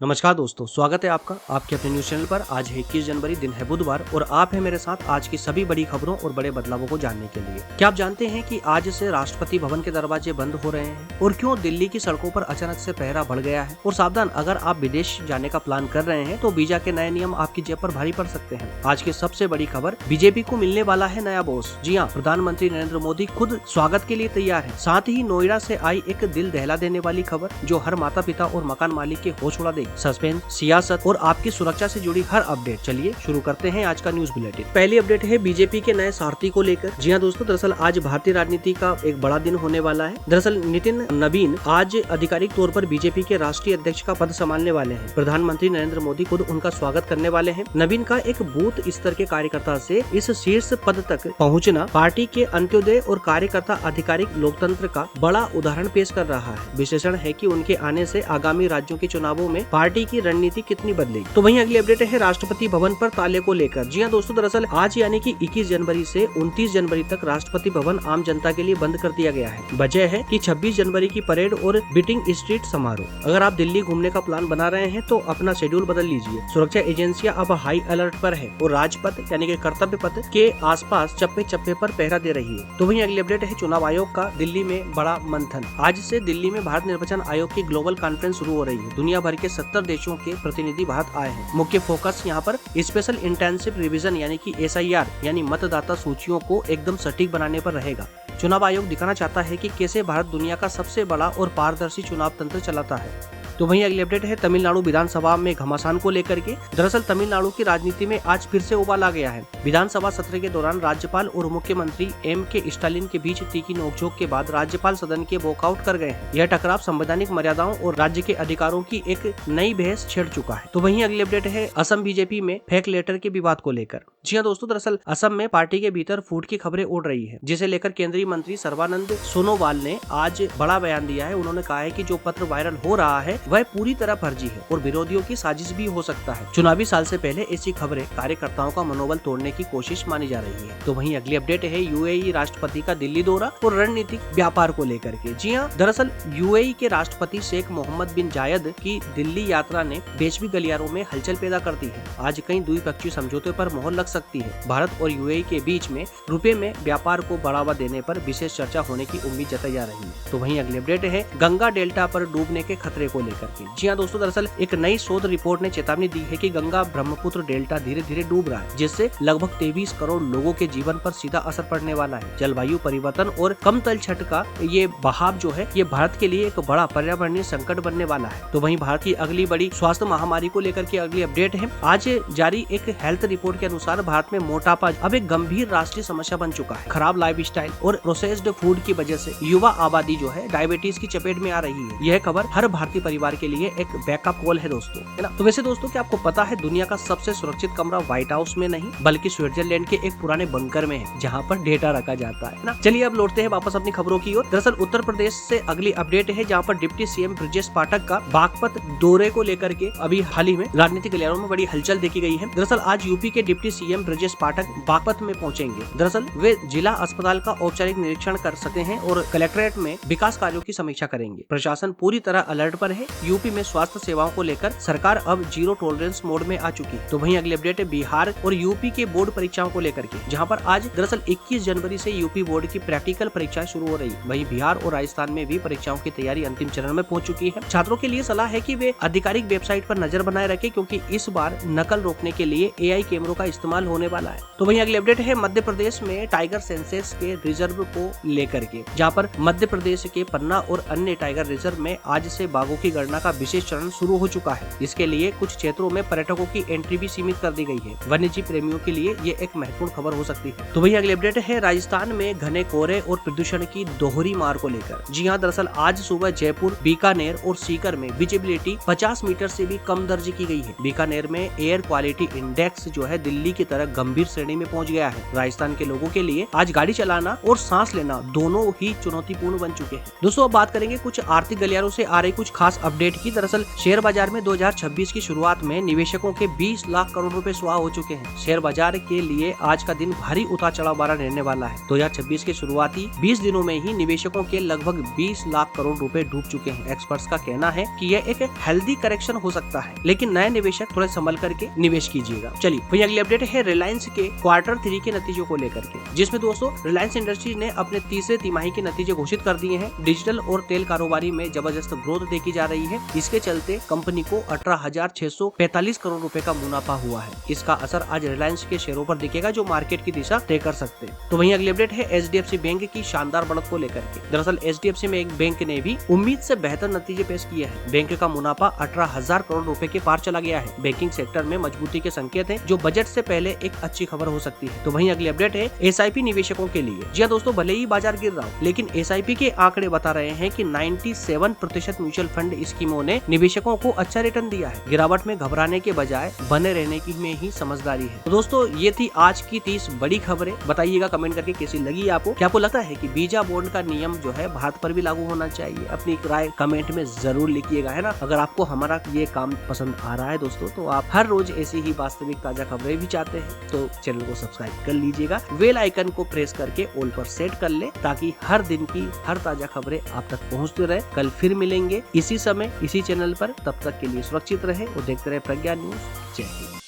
नमस्कार दोस्तों, स्वागत है आपका आपके अपने न्यूज चैनल पर। आज है 21 जनवरी, दिन है बुधवार और आप हैं मेरे साथ आज की सभी बड़ी खबरों और बड़े बदलावों को जानने के लिए। क्या आप जानते हैं कि आज से राष्ट्रपति भवन के दरवाजे बंद हो रहे हैं और क्यों दिल्ली की सड़कों पर अचानक से पहरा बढ़ गया है। और सावधान, अगर आप विदेश जाने का प्लान कर रहे हैं तो वीजा के नए नियम आपकी जेब पर भारी पड़ सकते हैं। आज की सबसे बड़ी खबर, बीजेपी को मिलने वाला है नया बॉस। जी हाँ, प्रधानमंत्री नरेंद्र मोदी खुद स्वागत के लिए तैयार है। साथ ही नोएडा से आई एक दिल दहला देने वाली खबर जो हर माता पिता और मकान मालिक के होश उड़ा देगी। सस्पेंस, सियासत और आपकी सुरक्षा से जुड़ी हर अपडेट। चलिए शुरू करते हैं आज का न्यूज बुलेटिन। पहली अपडेट है बीजेपी के नए सारथी को लेकर। जी हाँ दोस्तों, दरअसल आज भारतीय राजनीति का एक बड़ा दिन होने वाला है। दरअसल नितिन नवीन आज आधिकारिक तौर पर बीजेपी के राष्ट्रीय अध्यक्ष का पद संभालने वाले हैं। प्रधानमंत्री नरेंद्र मोदी खुद उनका स्वागत करने वाले हैं। नवीन का एक बूथ स्तर के कार्यकर्ता से इस शीर्ष पद तक पहुँचना पार्टी के अंत्योदय और कार्यकर्ता आधिकारिक लोकतंत्र का बड़ा उदाहरण पेश कर रहा है। विश्लेषण है कि उनके आने से आगामी राज्यों के चुनावों में पार्टी की रणनीति कितनी बदलेगी। तो वहीं अगली अपडेट है राष्ट्रपति भवन पर ताले को लेकर। जी हाँ दोस्तों, दरअसल आज यानी कि 21 जनवरी से 29 जनवरी तक राष्ट्रपति भवन आम जनता के लिए बंद कर दिया गया है। वजह है कि 26 जनवरी की परेड और बीटिंग स्ट्रीट समारोह। अगर आप दिल्ली घूमने का प्लान बना रहे हैं तो अपना शेड्यूल बदल लीजिए। सुरक्षा एजेंसियां अब हाई अलर्ट पर है और राजपथ यानी कि कर्तव्य पथ के आसपास चप्पे चप्पे पर पहरा दे रही है। तो वहीं अगली अपडेट है चुनाव आयोग का दिल्ली में बड़ा मंथन। आज से दिल्ली में भारत निर्वाचन आयोग की ग्लोबल कॉन्फ्रेंस शुरू हो रही है। दुनिया भर के 70 देशों के प्रतिनिधि भारत आए हैं। मुख्य फोकस यहाँ पर स्पेशल इंटेंसिव रिवीजन यानी कि SIR यानी मतदाता सूचियों को एकदम सटीक बनाने पर रहेगा। चुनाव आयोग दिखाना चाहता है कि कैसे भारत दुनिया का सबसे बड़ा और पारदर्शी चुनाव तंत्र चलाता है। तो वहीं अगली अपडेट है तमिलनाडु विधानसभा में घमासान को लेकर के। दरअसल तमिलनाडु की राजनीति में आज फिर से उबाल आ गया है। विधानसभा सत्र के दौरान राज्यपाल और मुख्यमंत्री MK स्टालिन के बीच तीखी नोकझोंक के बाद राज्यपाल सदन के वॉकआउट कर गए हैं। यह टकराव संवैधानिक मर्यादाओं और राज्य के अधिकारों की एक नई बहस छेड़ चुका है। तो वहीं अगली अपडेट है असम बीजेपी में फेक लेटर के विवाद को लेकर। जी हाँ दोस्तों, दरअसल असम में पार्टी के भीतर फूट की खबरें उड़ रही है, जिसे लेकर केंद्रीय मंत्री सर्बानंद सोनोवाल ने आज बड़ा बयान दिया है। उन्होंने कहा है कि जो पत्र वायरल हो रहा है वह पूरी तरह फर्जी है और विरोधियों की साजिश भी हो सकता है। चुनावी साल से पहले ऐसी खबरें कार्यकर्ताओं का मनोबल तोड़ने की कोशिश मानी जा रही है। तो वहीं अगली अपडेट है UAE राष्ट्रपति का दिल्ली दौरा और रणनीतिक व्यापार को लेकर के। जी हाँ, दरअसल UAE के राष्ट्रपति शेख मोहम्मद बिन जायद की दिल्ली यात्रा ने वैश्विक गलियारों में हलचल पैदा कर दी है। आज कई द्विपक्षीय समझौते पर मोहर लग सकती है। भारत और UAE के बीच में रुपए में व्यापार को बढ़ावा देने पर विशेष चर्चा होने की उम्मीद जताई जा रही है। तो वहीं अगली अपडेट है गंगा डेल्टा पर डूबने के खतरे को लेकर के। जी हाँ दोस्तों, दरअसल एक नई शोध रिपोर्ट ने चेतावनी दी है कि गंगा ब्रह्मपुत्र डेल्टा धीरे धीरे डूब रहा है, जिससे लगभग 23 करोड़ लोगों के जीवन पर सीधा असर पड़ने वाला है। जलवायु परिवर्तन और कम तलछट का ये बहाव जो है ये भारत के लिए एक बड़ा पर्यावरणीय संकट बनने वाला है। तो वहीं भारत की अगली बड़ी स्वास्थ्य महामारी को लेकर के अगली अपडेट है। आज जारी एक हेल्थ रिपोर्ट के अनुसार भारत में मोटापा अब एक गंभीर राष्ट्रीय समस्या बन चुका है। खराब लाइफस्टाइल और प्रोसेस्ड फूड की वजह से युवा आबादी जो है डायबिटीज की चपेट में आ रही है। यह खबर हर भारतीय परिवार के लिए एक बैकअप कॉल है दोस्तों, है ना। तो वैसे दोस्तों, क्या आपको पता है दुनिया का सबसे सुरक्षित कमरा व्हाइट हाउस में नहीं बल्कि स्विट्जरलैंड के एक पुराने बंकर में है, जहां पर डेटा रखा जाता है ना। चलिए अब लौटते हैं वापस अपनी खबरों की ओर। दरअसल उत्तर प्रदेश से अगली अपडेट है, जहां पर डिप्टी CM ब्रजेश पाठक का बागपत दौरे को लेकर के अभी हाल ही में राजनीतिक गलियारों में बड़ी हलचल देखी गई है। दरअसल आज यूपी के डिप्टी CM ब्रजेश पाठक बागपत में पहुंचेंगे। दरअसल वे जिला अस्पताल का औपचारिक निरीक्षण कर सकते हैं और कलेक्ट्रेट में विकास कार्यों की समीक्षा करेंगे। प्रशासन पूरी तरह अलर्ट पर है। यूपी में स्वास्थ्य सेवाओं को लेकर सरकार अब जीरो टॉलरेंस मोड में आ चुकी है। तो वहीं अगली अपडेट है बिहार और यूपी के बोर्ड परीक्षाओं को लेकर के, जहां पर आज दरअसल 21 जनवरी से यूपी बोर्ड की प्रैक्टिकल परीक्षाएं शुरू हो रही है। वहीं बिहार और राजस्थान में भी परीक्षाओं की तैयारी अंतिम चरण में पहुंच चुकी है। छात्रों के लिए सलाह है कि वे आधिकारिक वेबसाइट पर नजर बनाए रखें, क्योंकि इस बार नकल रोकने के लिए AI कैमरों का इस्तेमाल होने वाला है। तो वहीं अगली अपडेट है मध्य प्रदेश में टाइगर सेंसस के रिजर्व को लेकर के, जहाँ पर मध्य प्रदेश के पन्ना और अन्य टाइगर रिजर्व में आज से बाघों की गणना का विशेष चरण शुरू हो चुका है। इसके लिए कुछ क्षेत्रों में पर्यटकों की एंट्री भी सीमित कर दी गई है। वन्यजीव प्रेमियों के लिए ये एक महत्वपूर्ण खबर हो सकती है। तो वही अगली अपडेट है राजस्थान में घने कोहरे और प्रदूषण की दोहरी मार को लेकर। जी हाँ, दरअसल आज सुबह जयपुर, बीकानेर और सीकर में विजिबिलिटी 50 मीटर से भी कम दर्ज की गई है। बीकानेर में एयर क्वालिटी इंडेक्स जो है दिल्ली की तरह गंभीर श्रेणी में पहुंच गया है। राजस्थान के लोगों के लिए आज गाड़ी चलाना और सांस लेना दोनों ही चुनौतीपूर्ण बन चुके हैं। दोस्तों अब बात करेंगे कुछ आर्थिक गलियारों से आ रही कुछ खास अपडेट की। दरअसल शेयर बाजार में 2026 की शुरुआत में निवेशकों के 20 लाख करोड़ रुपए सुहा हो चुके हैं। शेयर बाजार के लिए आज का दिन भारी उतार चढ़ाव वाला रहने वाला है। 2026 के शुरुआती 20 दिनों में ही निवेशकों के लगभग 20 लाख करोड़ रुपए डूब चुके हैं। एक्सपर्ट्स का कहना है कि यह एक हेल्दी करेक्शन हो सकता है, लेकिन नए निवेशक थोड़े संभल करके निवेश कीजिएगा। चलिए वही अगली अपडेट है रिलायंस के क्वार्टर 3 के नतीजों को लेकर के, जिसमें दोस्तों रिलायंस इंडस्ट्रीज ने अपने तीसरे तिमाही के नतीजे घोषित कर दिए हैं। डिजिटल और तेल कारोबारी में जबरदस्त ग्रोथ देखी जा रही है। इसके चलते कंपनी को 18,645 करोड़ रुपए का मुनाफा हुआ है। इसका असर आज रिलायंस के शेयरों पर दिखेगा, जो मार्केट की दिशा तय कर सकते हैं। तो वहीं अगली अपडेट है एचडीएफसी बैंक की शानदार बढ़त को लेकर के। दरअसल एचडीएफसी में एक बैंक ने भी उम्मीद से बेहतर नतीजे पेश किए हैं। बैंक का मुनाफा 18,000 करोड़ रुपए के पार चला गया है। बैंकिंग सेक्टर में मजबूती के संकेत हैं, जो बजट से पहले एक अच्छी खबर हो सकती है। तो वहीं अगली अपडेट है एसआईपी निवेशकों के लिए। जी दोस्तों, भले ही बाजार गिर रहा हो, लेकिन एसआईपी के आंकड़े बता रहे हैं कि 97% म्यूचुअल फंड स्कीमों ने निवेशकों को अच्छा रिटर्न दिया है। गिरावट में घबराने के बजाय बने रहने की में ही समझदारी है। तो दोस्तों, ये थी आज की 30 बड़ी खबरें। बताइएगा कमेंट करके कैसी लगी आपको। क्या आपको लगता है कि वीजा बॉन्ड का नियम जो है भारत पर भी लागू होना चाहिए? अपनी राय कमेंट में जरूर लिखिएगा, है ना। अगर आपको हमारा ये काम पसंद आ रहा है दोस्तों, तो आप हर रोज ऐसी ही वास्तविक ताजा खबरें भी चाहते हैं तो चैनल को सब्सक्राइब कर लीजिएगा। बेल आइकन को प्रेस करके ऑल पर सेट कर ले, ताकि हर दिन की हर ताजा खबरें आप तक पहुंचती रहे। कल फिर मिलेंगे इसी समय इसी चैनल पर। तब तक के लिए सुरक्षित रहे और देखते रहे प्रज्ञा न्यूज। जय हिंद।